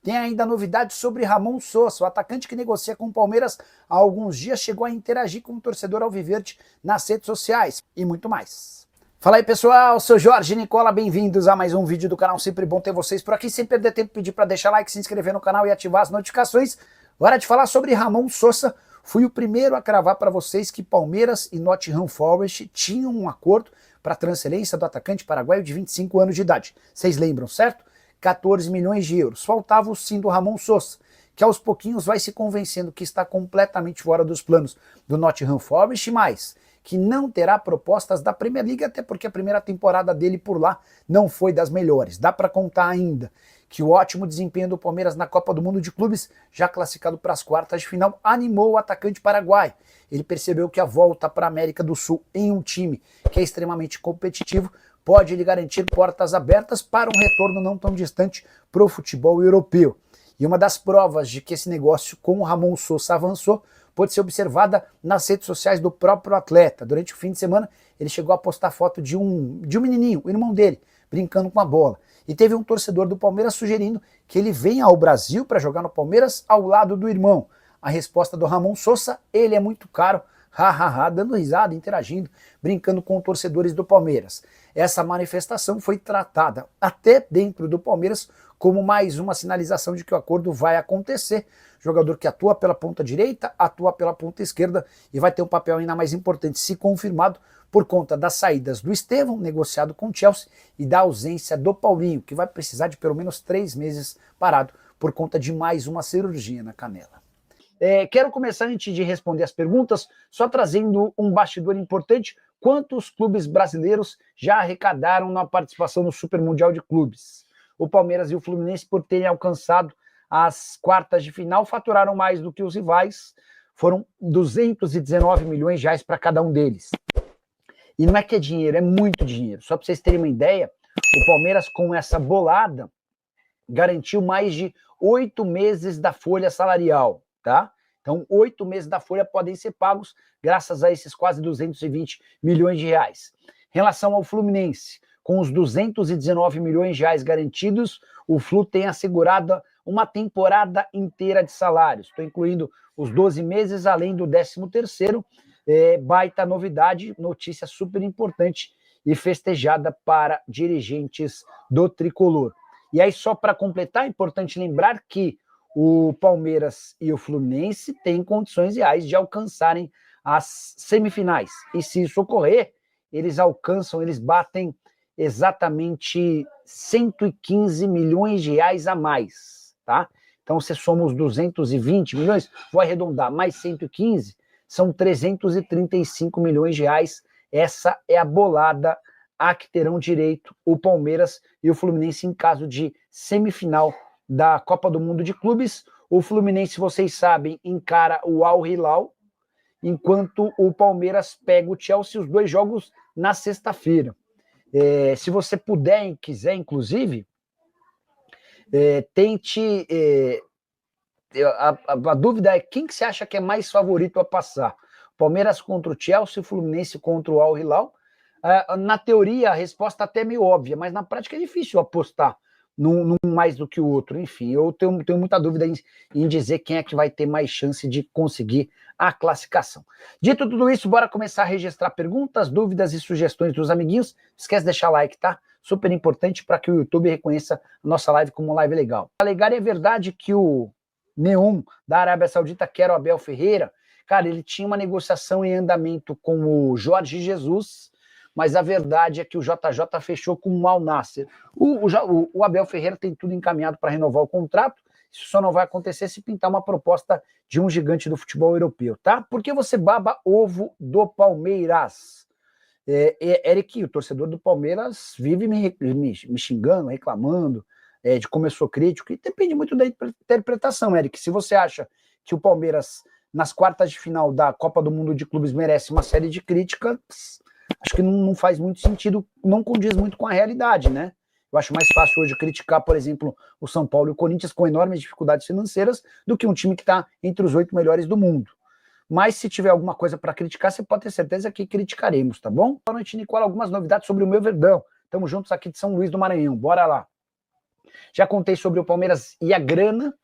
Tem ainda novidades sobre Ramon Sosa, o atacante que negocia com o Palmeiras há alguns dias chegou a interagir com o torcedor alviverde nas redes sociais e muito mais. Fala aí pessoal, sou Jorge Nicola, bem-vindos a mais um vídeo do canal, sempre bom ter vocês por aqui, sem perder tempo, pedir para deixar like, se inscrever no canal e ativar as notificações. Hora de falar sobre Ramon Sosa. Fui o primeiro a cravar para vocês que Palmeiras e Nottingham Forest tinham um acordo para a transferência do atacante paraguaio de 25 anos de idade. Vocês lembram, certo? 14 milhões de euros. Faltava o sim do Ramon Sosa, que aos pouquinhos vai se convencendo que está completamente fora dos planos do Nottingham Forest, mais que não terá propostas da Premier League, até porque a primeira temporada dele por lá não foi das melhores. Dá para contar ainda que o ótimo desempenho do Palmeiras na Copa do Mundo de Clubes, já classificado para as quartas de final, animou o atacante paraguaio. Ele percebeu que a volta para a América do Sul em um time que é extremamente competitivo pode lhe garantir portas abertas para um retorno não tão distante para o futebol europeu. E uma das provas de que esse negócio com o Ramon Sosa avançou pode ser observada nas redes sociais do próprio atleta. Durante o fim de semana, ele chegou a postar foto de um menininho, o irmão dele, brincando com a bola. E teve um torcedor do Palmeiras sugerindo que ele venha ao Brasil para jogar no Palmeiras ao lado do irmão. A resposta do Ramon Sosa: ele é muito caro, hahaha, dando risada, interagindo, brincando com torcedores do Palmeiras. Essa manifestação foi tratada até dentro do Palmeiras como mais uma sinalização de que o acordo vai acontecer. Jogador que atua pela ponta direita, atua pela ponta esquerda e vai ter um papel ainda mais importante, se confirmado, por conta das saídas do Estevão, negociado com o Chelsea, e da ausência do Paulinho, que vai precisar de pelo menos 3 meses parado por conta de mais uma cirurgia na canela. Quero começar, antes de responder as perguntas, só trazendo um bastidor importante. Quantos clubes brasileiros já arrecadaram na participação no Super Mundial de Clubes? O Palmeiras e o Fluminense, por terem alcançado as quartas de final, faturaram mais do que os rivais. Foram 219 milhões de reais para cada um deles. E não é que é dinheiro, é muito dinheiro. Só para vocês terem uma ideia, o Palmeiras, com essa bolada, garantiu mais de 8 meses da folha salarial, tá? Então, 8 meses da folha podem ser pagos graças a esses quase 220 milhões de reais. Em relação ao Fluminense, com os 219 milhões de reais garantidos, o Flu tem assegurado uma temporada inteira de salários. Estou incluindo os 12 meses, além do 13º. Baita novidade, notícia super importante e festejada para dirigentes do Tricolor. E aí, só para completar, é importante lembrar que o Palmeiras e o Fluminense têm condições reais de alcançarem as semifinais. E se isso ocorrer, eles batem exatamente 115 milhões de reais a mais, tá? Então, se somos 220 milhões, vou arredondar, mais 115, são 335 milhões de reais. Essa é a bolada a que terão direito o Palmeiras e o Fluminense em caso de semifinal da Copa do Mundo de Clubes. O Fluminense, vocês sabem, encara o Al Hilal, enquanto o Palmeiras pega o Chelsea, os dois jogos na sexta-feira. Se você puder e quiser, inclusive, tente... A dúvida é quem que você acha que é mais favorito a passar? Palmeiras contra o Chelsea, Fluminense contra o Al Hilal? Na teoria, a resposta até é meio óbvia, mas na prática é difícil apostar num mais do que o outro. Enfim, eu tenho muita dúvida em dizer quem é que vai ter mais chance de conseguir a classificação. Dito tudo isso, bora começar a registrar perguntas, dúvidas e sugestões dos amiguinhos. Não esquece de deixar like, tá? Super importante para que o YouTube reconheça a nossa live como uma live legal. É verdade que o Neon da Arábia Saudita quer o Abel Ferreira? Cara, ele tinha uma negociação em andamento com o Jorge Jesus, mas a verdade é que o JJ fechou com o Al Nassr. O Abel Ferreira tem tudo encaminhado para renovar o contrato. Isso só não vai acontecer se pintar uma proposta de um gigante do futebol europeu, tá? Por que você baba ovo do Palmeiras? Eric, o torcedor do Palmeiras vive me xingando, reclamando de como eu sou crítico, e depende muito da interpretação, Eric. Se você acha que o Palmeiras, nas quartas de final da Copa do Mundo de Clubes, merece uma série de críticas, acho que não faz muito sentido, não condiz muito com a realidade, né? Eu acho mais fácil hoje criticar, por exemplo, o São Paulo e o Corinthians com enormes dificuldades financeiras do que um time que está entre os 8 melhores do mundo. Mas se tiver alguma coisa para criticar, você pode ter certeza que criticaremos, tá bom? Boa noite, Nicola. Algumas novidades sobre o meu Verdão. Estamos juntos aqui de São Luís do Maranhão. Bora lá. Já contei sobre o Palmeiras e a grana,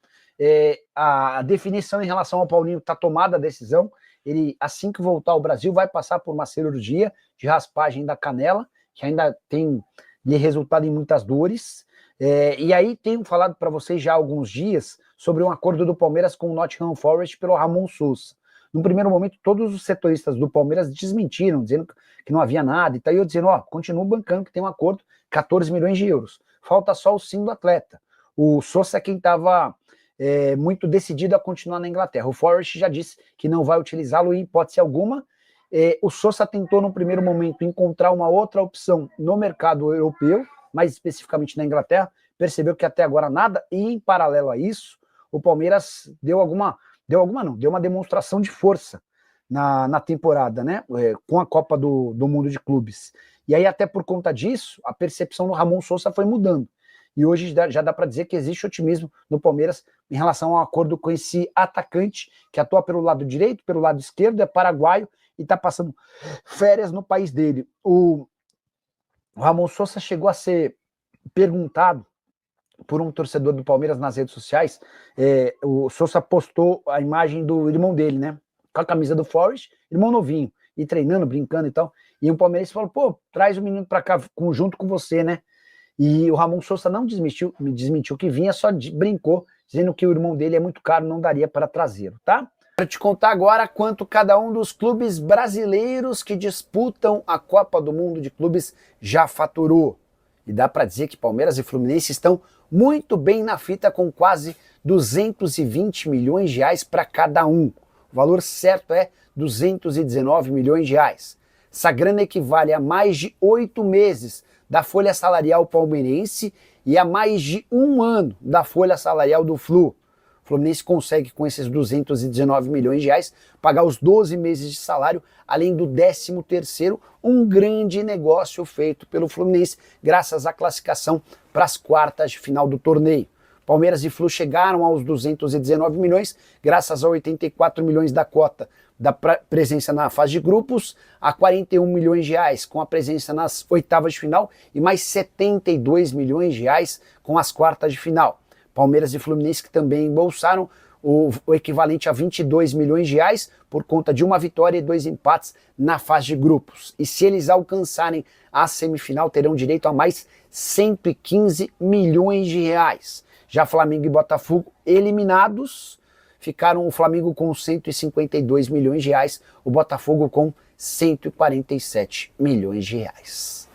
a definição em relação ao Paulinho está tomada a decisão. Ele, assim que voltar ao Brasil, vai passar por uma cirurgia de raspagem da canela, que ainda tem resultado em muitas dores. E aí tenho falado para vocês já há alguns dias sobre um acordo do Palmeiras com o Nottingham Forest pelo Ramon Sousa. No primeiro momento, todos os setoristas do Palmeiras desmentiram, dizendo que não havia nada, e tá aí eu dizendo, continuo bancando que tem um acordo, 14 milhões de euros. Falta só o sim do atleta. O Sousa é quem estava muito decidido a continuar na Inglaterra. O Forest já disse que não vai utilizá-lo em hipótese alguma. O Sousa tentou, no primeiro momento, encontrar uma outra opção no mercado europeu, mais especificamente na Inglaterra, percebeu que até agora nada, e em paralelo a isso, o Palmeiras deu uma demonstração de força na temporada, né? Com a Copa do Mundo de Clubes. E aí, até por conta disso, a percepção do Ramon Sousa foi mudando. E hoje já dá para dizer que existe otimismo no Palmeiras em relação ao acordo com esse atacante que atua pelo lado direito, pelo lado esquerdo, é paraguaio e está passando férias no país dele. O Ramon Sousa chegou a ser perguntado por um torcedor do Palmeiras nas redes sociais. O Sousa postou a imagem do irmão dele, né? Com a camisa do Forest, irmão novinho, e treinando, brincando e tal. E o Palmeiras falou, pô, traz o menino pra cá junto com você, né? E o Ramon Sousa não desmentiu que vinha, só brincou, dizendo que o irmão dele é muito caro, não daria para trazê-lo, tá? Quero te contar agora quanto cada um dos clubes brasileiros que disputam a Copa do Mundo de Clubes já faturou. E dá para dizer que Palmeiras e Fluminense estão muito bem na fita, com quase 220 milhões de reais para cada um. O valor certo é 219 milhões de reais. Essa grana equivale a mais de 8 meses da folha salarial palmeirense e a mais de um ano da folha salarial do Flu. O Fluminense consegue, com esses 219 milhões de reais, pagar os 12 meses de salário, além do 13º, um grande negócio feito pelo Fluminense, graças à classificação para as quartas de final do torneio. Palmeiras e Flu chegaram aos 219 milhões, graças a 84 milhões da cota da presença na fase de grupos, a 41 milhões de reais com a presença nas oitavas de final e mais 72 milhões de reais com as quartas de final. Palmeiras e Fluminense que também embolsaram o equivalente a 22 milhões de reais por conta de uma vitória e 2 empates na fase de grupos. E se eles alcançarem a semifinal, terão direito a mais 115 milhões de reais. Já Flamengo e Botafogo eliminados, ficaram o Flamengo com 152 milhões de reais, o Botafogo com 147 milhões de reais.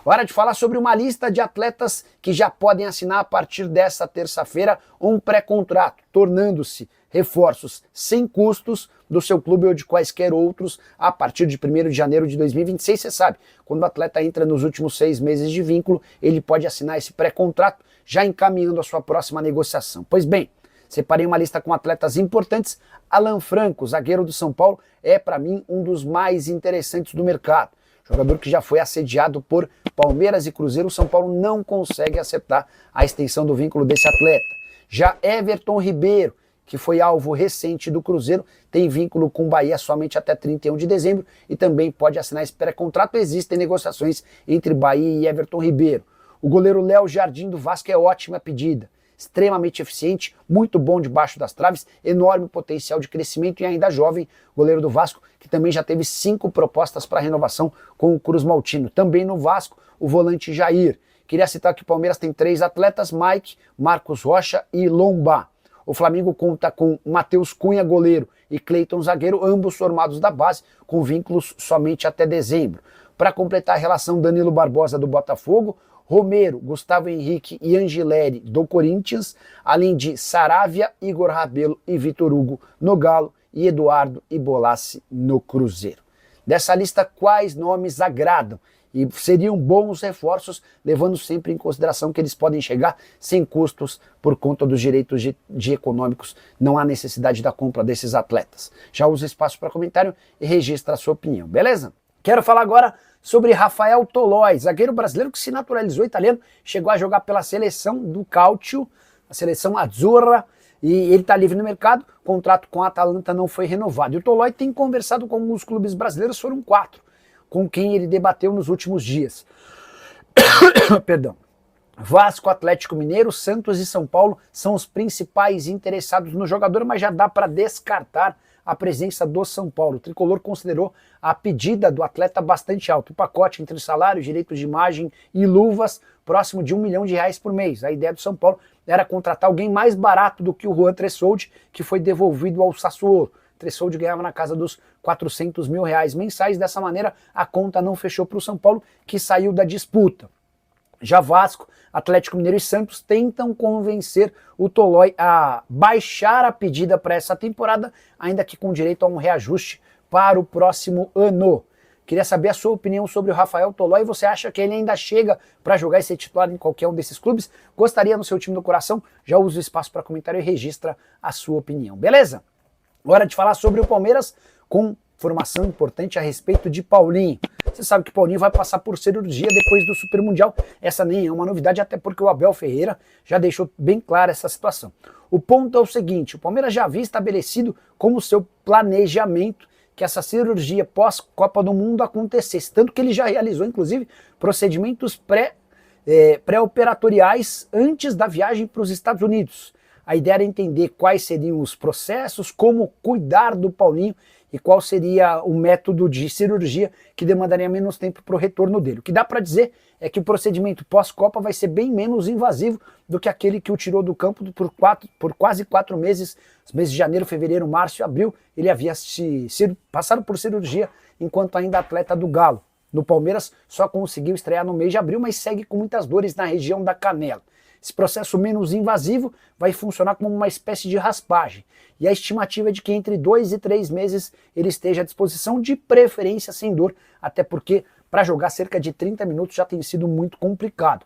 Hora de falar sobre uma lista de atletas que já podem assinar a partir desta terça-feira um pré-contrato, tornando-se reforços sem custos do seu clube ou de quaisquer outros a partir de 1º de janeiro de 2026. Você sabe, quando o atleta entra nos últimos 6 meses de vínculo, ele pode assinar esse pré-contrato, já encaminhando a sua próxima negociação. Pois bem, separei uma lista com atletas importantes. Alan Franco, zagueiro do São Paulo, é para mim um dos mais interessantes do mercado. Jogador que já foi assediado por Palmeiras e Cruzeiro, o São Paulo não consegue acertar a extensão do vínculo desse atleta. Já Everton Ribeiro, que foi alvo recente do Cruzeiro, tem vínculo com o Bahia somente até 31 de dezembro e também pode assinar esse pré-contrato. Existem negociações entre Bahia e Everton Ribeiro. O goleiro Léo Jardim do Vasco é ótima pedida. Extremamente eficiente, muito bom debaixo das traves, enorme potencial de crescimento e ainda jovem, goleiro do Vasco, que também já teve 5 propostas para renovação com o Cruz Maltino. Também no Vasco, o volante Jair. Queria citar que o Palmeiras tem 3 atletas, Mike, Marcos Rocha e Lomba. O Flamengo conta com Matheus Cunha, goleiro, e Cleiton, zagueiro, ambos formados da base, com vínculos somente até dezembro. Para completar a relação, Danilo Barbosa do Botafogo, Romero, Gustavo Henrique e Angileri do Corinthians, além de Saravia, Igor Rabelo e Vitor Hugo no Galo e Eduardo e Bolassi no Cruzeiro. Dessa lista, quais nomes agradam e seriam bons reforços, levando sempre em consideração que eles podem chegar sem custos por conta dos direitos de econômicos, não há necessidade da compra desses atletas. Já usa espaço para comentário e registra a sua opinião, beleza? Quero falar agora sobre Rafael Toloi, zagueiro brasileiro que se naturalizou italiano, chegou a jogar pela seleção do Calcio, a seleção Azzurra, e ele está livre no mercado, o contrato com a Atalanta não foi renovado. E o Toloi tem conversado com alguns clubes brasileiros, foram 4, com quem ele debateu nos últimos dias. Perdão. Vasco, Atlético Mineiro, Santos e São Paulo são os principais interessados no jogador, mas já dá para descartar a presença do São Paulo. O tricolor considerou a pedida do atleta bastante alta. O pacote entre salários, direitos de imagem e luvas, próximo de R$1 milhão por mês. A ideia do São Paulo era contratar alguém mais barato do que o Juan Tressoldi, que foi devolvido ao Sassuolo. Tressoldi ganhava na casa dos R$400 mil mensais. Dessa maneira, a conta não fechou para o São Paulo, que saiu da disputa. Já Vasco, Atlético Mineiro e Santos tentam convencer o Tolói a baixar a pedida para essa temporada, ainda que com direito a um reajuste para o próximo ano. Queria saber a sua opinião sobre o Rafael Tolói. Você acha que ele ainda chega para jogar e ser titular em qualquer um desses clubes? Gostaria no seu time do coração? Já usa o espaço para comentário e registra a sua opinião, beleza? Hora de falar sobre o Palmeiras com informação importante a respeito de Paulinho. Você sabe que Paulinho vai passar por cirurgia depois do Super Mundial. Essa nem é uma novidade, até porque o Abel Ferreira já deixou bem clara essa situação. O ponto é o seguinte, o Palmeiras já havia estabelecido como seu planejamento que essa cirurgia pós-Copa do Mundo acontecesse. Tanto que ele já realizou, inclusive, procedimentos pré-operatoriais antes da viagem para os Estados Unidos. A ideia era entender quais seriam os processos, como cuidar do Paulinho e qual seria o método de cirurgia que demandaria menos tempo para o retorno dele. O que dá para dizer é que o procedimento pós-Copa vai ser bem menos invasivo do que aquele que o tirou do campo por quase 4 meses, os meses de janeiro, fevereiro, março e abril. Ele havia passado por cirurgia enquanto ainda atleta do Galo. No Palmeiras só conseguiu estrear no mês de abril, mas segue com muitas dores na região da canela. Esse processo menos invasivo vai funcionar como uma espécie de raspagem. E a estimativa é de que entre 2 e 3 meses ele esteja à disposição, de preferência sem dor, até porque para jogar cerca de 30 minutos já tem sido muito complicado.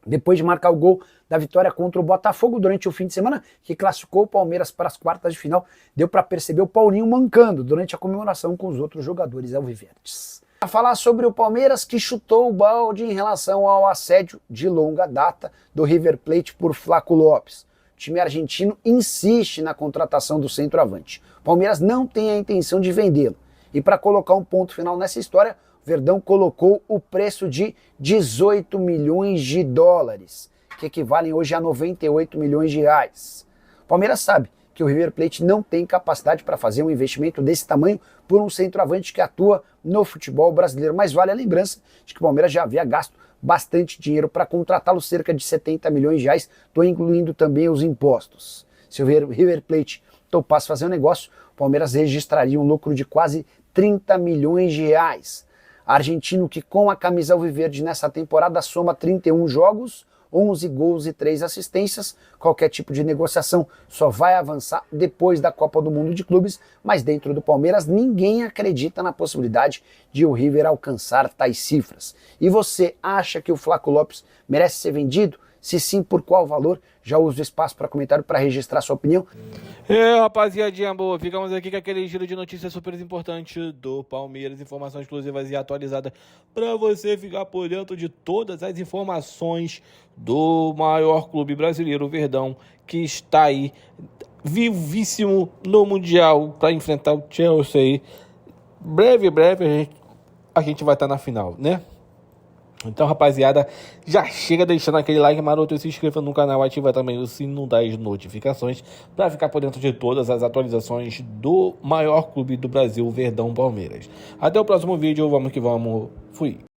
Depois de marcar o gol da vitória contra o Botafogo durante o fim de semana, que classificou o Palmeiras para as quartas de final, deu para perceber o Paulinho mancando durante a comemoração com os outros jogadores alviverdes. A falar sobre o Palmeiras, que chutou o balde em relação ao assédio de longa data do River Plate por Flaco Lopes. O time argentino insiste na contratação do centroavante. O Palmeiras não tem a intenção de vendê-lo. E para colocar um ponto final nessa história, o Verdão colocou o preço de 18 milhões de dólares, que equivalem hoje a 98 milhões de reais. O Palmeiras sabe que o River Plate não tem capacidade para fazer um investimento desse tamanho por um centroavante que atua no futebol brasileiro. Mas vale a lembrança de que o Palmeiras já havia gasto bastante dinheiro para contratá-lo, cerca de 70 milhões de reais, estou incluindo também os impostos. Se o River Plate topasse fazer um negócio, o Palmeiras registraria um lucro de quase 30 milhões de reais. Argentino que com a camisa alviverde nessa temporada soma 31 jogos, 11 gols e 3 assistências. Qualquer tipo de negociação só vai avançar depois da Copa do Mundo de Clubes, mas dentro do Palmeiras ninguém acredita na possibilidade de o River alcançar tais cifras. E você acha que o Flaco Lopes merece ser vendido? Se sim, por qual valor? Já uso o espaço para comentário para registrar sua opinião. Rapaziadinha boa, ficamos aqui com aquele giro de notícias super importante do Palmeiras, informações exclusivas e atualizadas para você ficar por dentro de todas as informações do maior clube brasileiro, o Verdão, que está aí vivíssimo no Mundial para enfrentar o Chelsea. Breve a gente vai estar na final, né? Então, rapaziada, já chega deixando aquele like maroto, se inscreva no canal, ativa também o sino das notificações para ficar por dentro de todas as atualizações do maior clube do Brasil, Verdão Palmeiras. Até o próximo vídeo, vamos que vamos, fui!